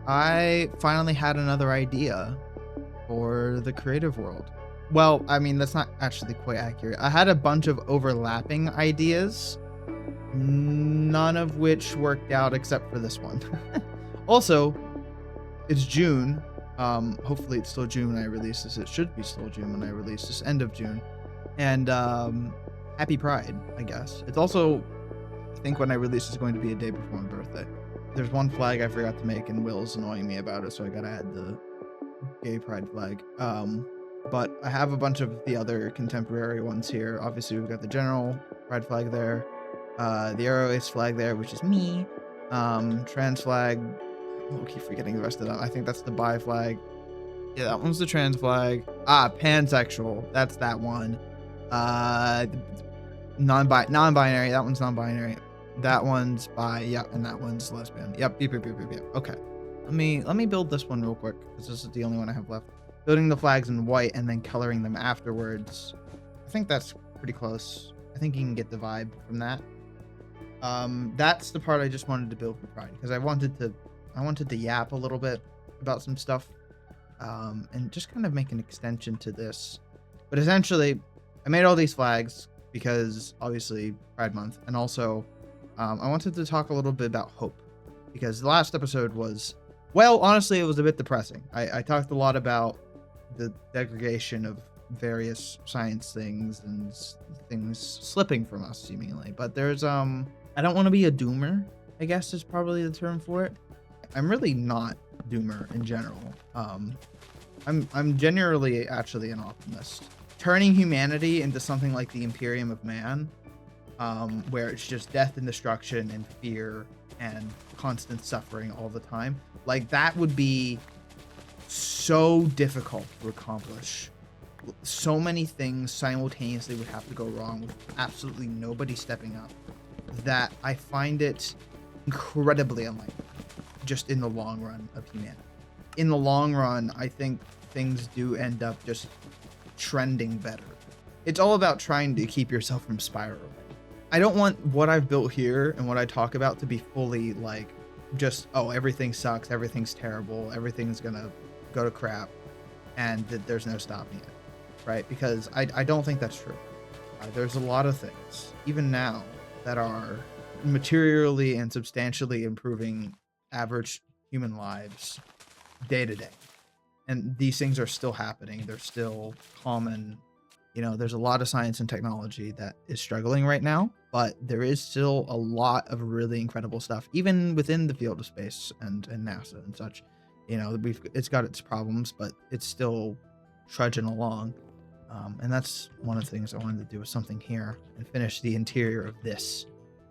I finally had another idea for the creative world. Well, I mean, that's not actually quite accurate. I had a bunch of overlapping ideas, none of which worked out except for this one. Also, it's June. Hopefully it's still June when I release this. It should be still June when I release this, end of June. And happy Pride, I guess. It's also, I think when I release it's going to be a day before my birthday. There's one flag I forgot to make and Will's annoying me about it, so I gotta add the gay pride flag. But I have a bunch of the other contemporary ones here. Obviously, we've got the general pride flag there, the Aero Ace flag there, which is me. Trans flag. I keep forgetting the rest of them. I think that's the bi flag. Yeah, that one's the trans flag. Pansexual. That's that one. Non-binary. That one's non-binary. That one's bi. Yep, and that one's lesbian. Yep. Yep. Okay. Let me build this one real quick because this is the only one I have left. Building the flags in white and then coloring them afterwards. I think that's pretty close. I think you can get the vibe from that. That's the part I just wanted to build for Pride because I wanted to yap a little bit about some stuff, and just kind of make an extension to this. But essentially, I made all these flags because obviously Pride Month, and also I wanted to talk a little bit about hope because the last episode was, well, honestly, it was a bit depressing. I talked a lot about the degradation of various science things and things slipping from us seemingly, but there's I don't want to be a doomer, I guess is probably the term for it. I'm really not doomer in general. I'm generally actually an optimist. Turning humanity into something like the Imperium of Man, where it's just death and destruction and fear and constant suffering all the time, like that would be so difficult to accomplish. So many things simultaneously would have to go wrong with absolutely nobody stepping up, that I find it incredibly unlikely just in the long run of humanity. In the long run, I think things do end up just trending better. It's all about trying to keep yourself from spiraling. I don't want what I've built here and what I talk about to be fully like just, oh, everything sucks, everything's terrible, everything's gonna go to crap, and that there's no stopping it, right? Because I don't think that's true. There's a lot of things, even now, that are materially and substantially improving average human lives day to day. And these things are still happening. They're still common. You know, there's a lot of science and technology that is struggling right now, but there is still a lot of really incredible stuff, even within the field of space and NASA and such. You know, it's got its problems, but it's still trudging along. And that's one of the things I wanted to do with something here and finish the interior of this,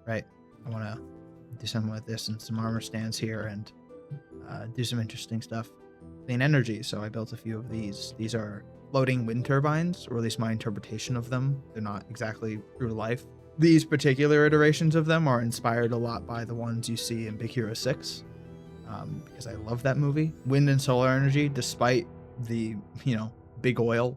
right? I want to do something with this and some armor stands here and do some interesting stuff. Clean energy. So I built a few of these. These are floating wind turbines, or at least my interpretation of them. They're not exactly true to life. These particular iterations of them are inspired a lot by the ones you see in Big Hero 6, because I love that movie. Wind and solar energy, despite the, big oil,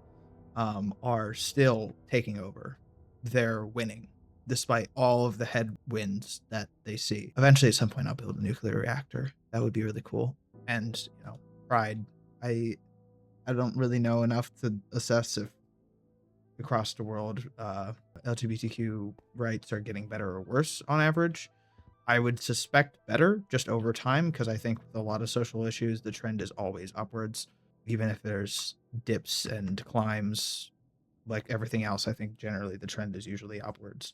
are still taking over. They're winning, despite all of the headwinds that they see. Eventually, at some point, I'll build a nuclear reactor. That would be really cool. And, Pride. I don't really know enough to assess if across the world LGBTQ rights are getting better or worse on average. I would suspect better just over time, because I think with a lot of social issues, the trend is always upwards. Even if there's dips and climbs, like everything else, I think generally the trend is usually upwards.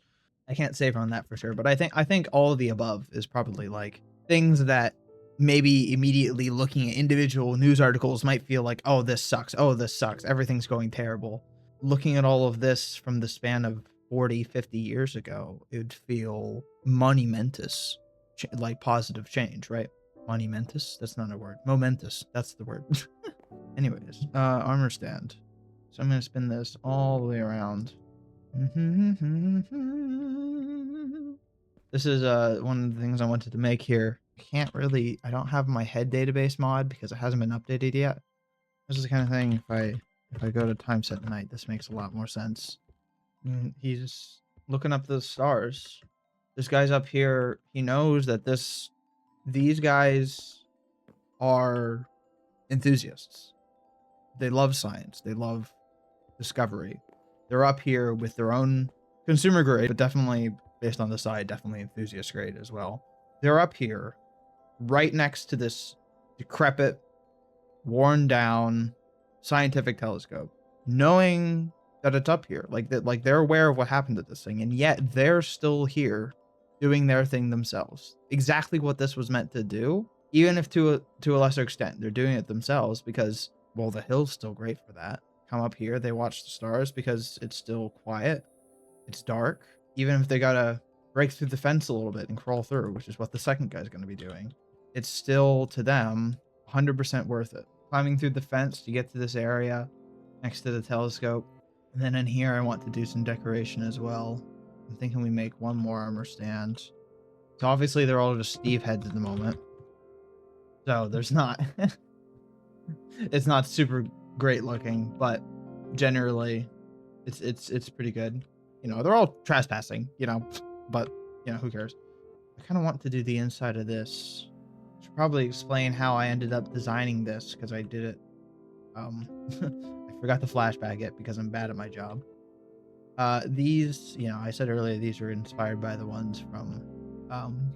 I can't say on that for sure, but I think all of the above is probably like things that maybe immediately looking at individual news articles might feel like, oh, this sucks. Oh, this sucks. Everything's going terrible. Looking at all of this from the span of 40, 50 years ago, it would feel monumentous, like positive change, right? Monumentous? That's not a word. Momentous. That's the word. Anyways, armor stand. So I'm going to spin this all the way around. This is one of the things I wanted to make here. I don't have my head database mod because it hasn't been updated yet. This is the kind of thing, if I go to time set night, this makes a lot more sense. He's looking up the stars. This guy's up here, he knows that these guys are enthusiasts. They love science. They love discovery. They're up here with their own consumer grade, but definitely based on the side, definitely enthusiast grade as well. They're up here right next to this decrepit, worn down scientific telescope, knowing that it's up here, like that, like they're aware of what happened to this thing, and yet they're still here doing their thing themselves. Exactly what this was meant to do, even if to a lesser extent, they're doing it themselves because, well, the hill's still great for that. Come up here, they watch the stars because it's still quiet, it's dark. Even if they gotta break through the fence a little bit and crawl through, which is what the second guy's gonna be doing, it's still to them 100% worth it. Climbing through the fence to get to this area next to the telescope. And then in here, I want to do some decoration as well. I'm thinking we make one more armor stand. So obviously they're all just Steve heads at the moment. So there's not, it's not super great looking, but generally it's pretty good. You know, they're all trespassing, you know, but you know, who cares? I kind of want to do the inside of this. Should probably explain how I ended up designing this because I did it. I forgot to flashback it because I'm bad at my job. These, you know, I said earlier these were inspired by the ones from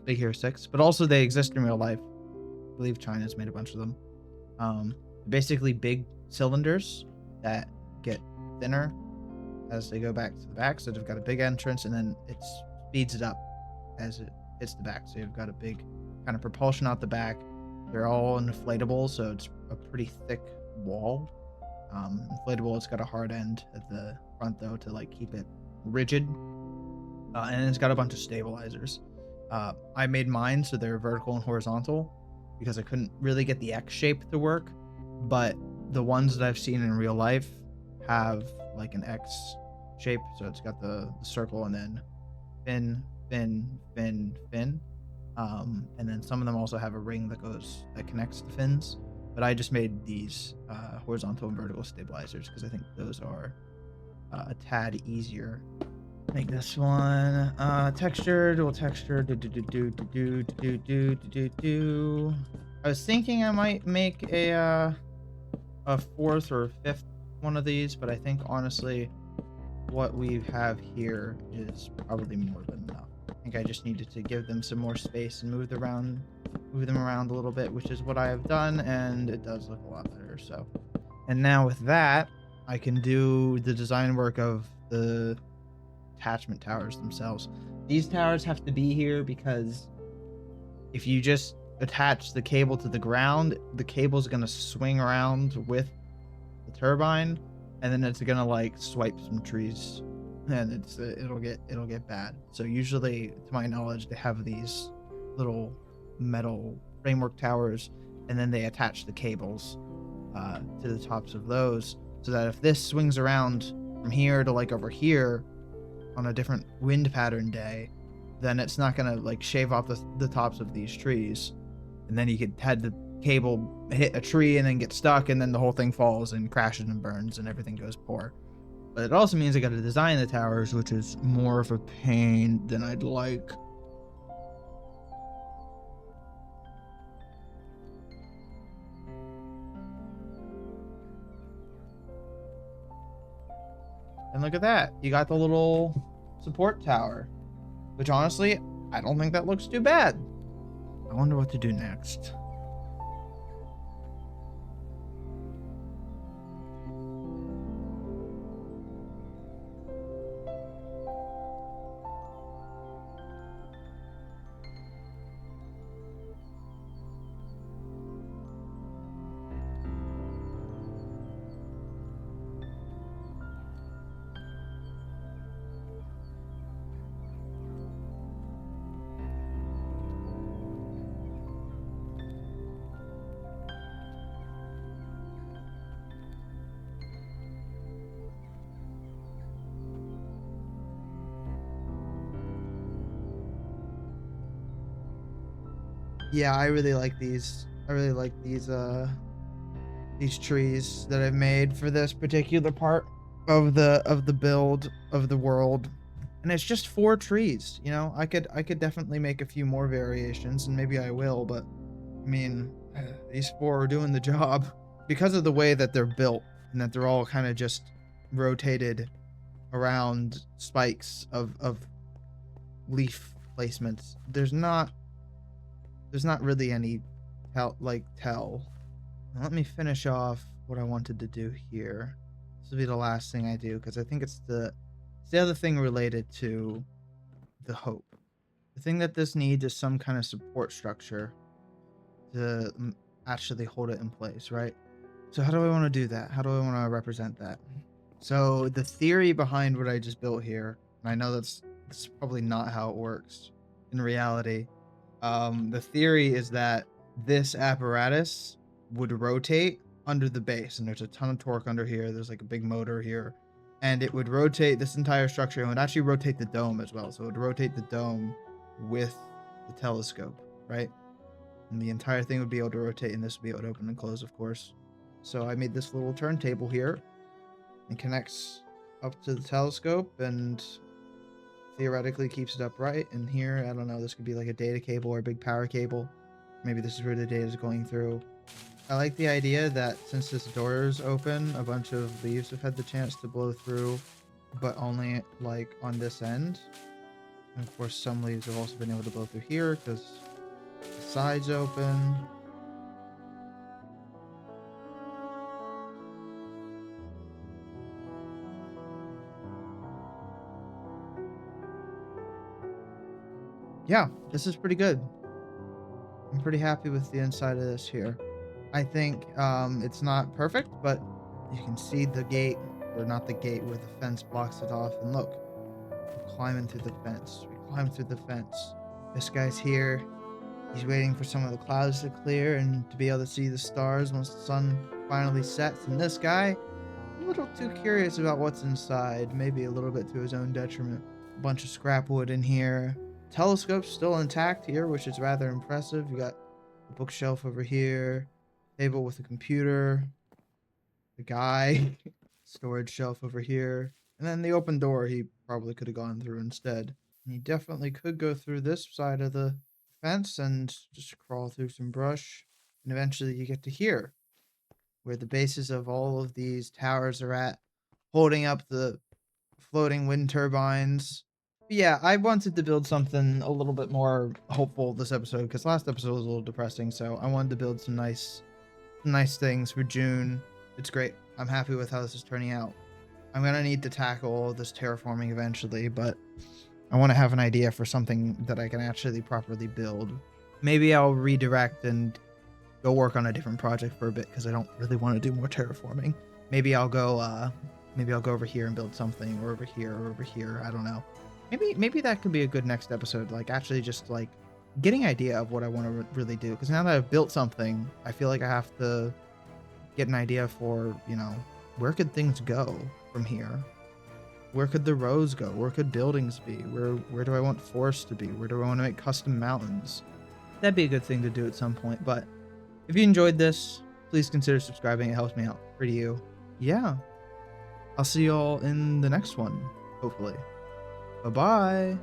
Big Hero 6, but also they exist in real life. I believe China's made a bunch of them. Basically big cylinders that get thinner as they go back to the back. So they've got a big entrance and then it speeds it up as it hits the back. So you've got a big kind of propulsion out the back. They're all inflatable, so it's a pretty thick wall. Inflatable, it's got a hard end at the front though to like keep it rigid. And it's got a bunch of stabilizers. I made mine so they're vertical and horizontal because I couldn't really get the X shape to work, but the ones that I've seen in real life have like an X shape. So it's got the circle and then fin. And then some of them also have a ring that connects the fins. But I just made these horizontal and vertical stabilizers because I think those are a tad easier. Make this one textured. We'll texture. I was thinking I might make a fourth or fifth one of these, but I think honestly, what we have here is probably more than enough. I think I just needed to give them some more space and move them around a little bit, which is what I have done, and it does look a lot better. So, and now with that, I can do the design work of the attachment towers themselves. These towers have to be here because if you just attach the cable to the ground, the cable is going to swing around with the turbine, and then it's going to like swipe some trees, and it'll get bad. So usually, to my knowledge, they have these little metal framework towers, and then they attach the cables to the tops of those, so that if this swings around from here to like over here on a different wind pattern day, then it's not gonna like shave off the tops of these trees, and then you could had the cable hit a tree and then get stuck, and then the whole thing falls and crashes and burns and everything goes poor. But it also means I got to design the towers, which is more of a pain than I'd like. And look at that. You got the little support tower, which honestly, I don't think that looks too bad. I wonder what to do next. Yeah, I really like these. I really like these trees that I've made for this particular part of the build of the world. And it's just 4 trees, you know. I could definitely make a few more variations, and maybe I will, but I mean, These four are doing the job. Because of the way that they're built and that they're all kind of just rotated around spikes of leaf placements, there's not really any tell. Now let me finish off what I wanted to do here. This will be the last thing I do because I think it's the other thing related to the hope. The thing that this needs is some kind of support structure to actually hold it in place, right? So how do I want to do that? How do I want to represent that? So the theory behind what I just built here, and I know that's probably not how it works in reality. The theory is that this apparatus would rotate under the base, and there's a ton of torque under here. There's like a big motor here, and it would rotate this entire structure. It would actually rotate the dome as well. So it would rotate the dome with the telescope, right? And the entire thing would be able to rotate, and this would be able to open and close, of course. So I made this little turntable here and connects up to the telescope and theoretically keeps it upright. And here, I don't know, this could be like a data cable or a big power cable. Maybe this is where the data is going through. I like the idea that since this door is open, a bunch of leaves have had the chance to blow through, but only like on this end. And of course, some leaves have also been able to blow through here because the side's open. Yeah, this is pretty good. I'm pretty happy with the inside of this here. I think it's not perfect, but you can see the gate, or not the gate, where the fence blocks it off. And look, we're climbing through the fence. We climb through the fence. This guy's here. He's waiting for some of the clouds to clear and to be able to see the stars once the sun finally sets. And this guy, a little too curious about what's inside, maybe a little bit to his own detriment. A bunch of scrap wood in here. Telescope's still intact here, which is rather impressive. You got a bookshelf over here, table with a computer, the guy, storage shelf over here, and then the open door he probably could have gone through instead. And he definitely could go through this side of the fence and just crawl through some brush, and eventually you get to here, where the bases of all of these towers are at, holding up the floating wind turbines. But yeah, I wanted to build something a little bit more hopeful this episode, because last episode was a little depressing, so I wanted to build some nice things for June. It's great. I'm happy with how this is turning out. I'm gonna need to tackle this terraforming eventually, but I want to have an idea for something that I can actually properly build. Maybe I'll redirect and go work on a different project for a bit, because I don't really want to do more terraforming. Maybe I'll go over here and build something, or over here, or over here. I don't know. Maybe that could be a good next episode, like actually just like getting idea of what I want to really do, because now that I've built something, I feel like I have to get an idea for, you know, where could things go from here? Where could the roads go? Where could buildings be? Where do I want forests to be? Where do I want to make custom mountains? That'd be a good thing to do at some point. But if you enjoyed this, please consider subscribing. It helps me out. For you. Yeah. I'll see y'all in the next one, hopefully. Bye-bye.